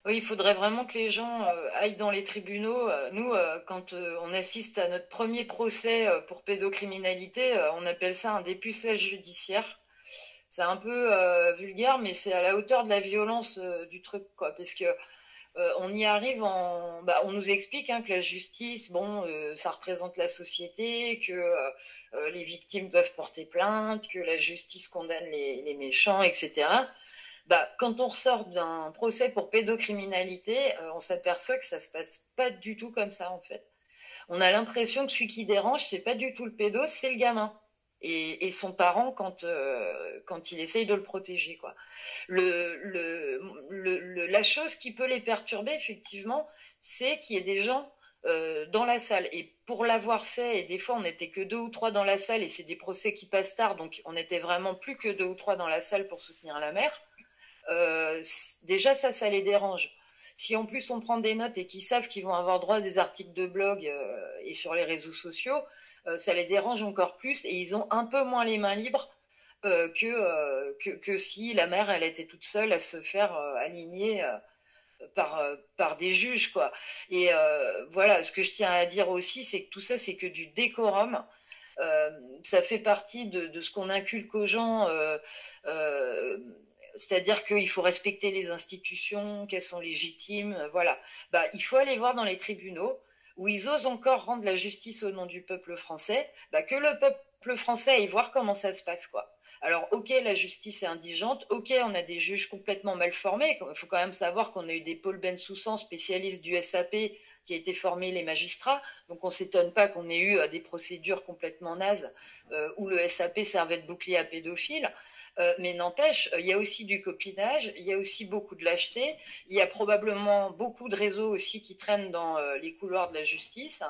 Oui, il faudrait vraiment que les gens aillent dans les tribunaux. Nous, quand on assiste à notre premier procès pour pédocriminalité, on appelle ça un dépucelage judiciaire. C'est un peu vulgaire, mais c'est à la hauteur de la violence du truc, quoi. Parce que on y arrive bah, on nous explique hein, que la justice, bon, ça représente la société, que les victimes peuvent porter plainte, que la justice condamne les méchants, etc. Bah, quand on ressort d'un procès pour pédocriminalité, on s'aperçoit que ça se passe pas du tout comme ça en fait. On a l'impression que celui qui dérange, c'est pas du tout le pédo, c'est le gamin. Et son parent quand il essaye de le protéger. Quoi. La chose qui peut les perturber, effectivement, c'est qu'il y ait des gens dans la salle. Et pour l'avoir fait, et des fois on n'était que deux ou trois dans la salle, et c'est des procès qui passent tard, donc on était vraiment plus que deux ou trois dans la salle pour soutenir la mère. Déjà ça les dérange. Si en plus on prend des notes et qu'ils savent qu'ils vont avoir droit à des articles de blog et sur les réseaux sociaux, ça les dérange encore plus et ils ont un peu moins les mains libres que si la mère elle était toute seule à se faire aligner par des juges quoi. Et voilà, ce que je tiens à dire aussi, c'est que tout ça c'est que du décorum. Euh, Ça fait partie de ce qu'on inculque aux gens. Euh, C'est-à-dire qu'il faut respecter les institutions, qu'elles sont légitimes, voilà. Bah, il faut aller voir dans les tribunaux où ils osent encore rendre la justice au nom du peuple français, bah, que le peuple français aille voir comment ça se passe, quoi. Alors, ok, la justice est indigente, ok, on a des juges complètement mal formés. Il faut quand même savoir qu'on a eu des Paul Bensoussan, spécialistes du SAP, qui a été formé les magistrats. Donc, on s'étonne pas qu'on ait eu des procédures complètement nazes où le SAP servait de bouclier à pédophiles. Mais n'empêche, il y a aussi du copinage, il y a aussi beaucoup de lâcheté, il y a probablement beaucoup de réseaux aussi qui traînent dans les couloirs de la justice.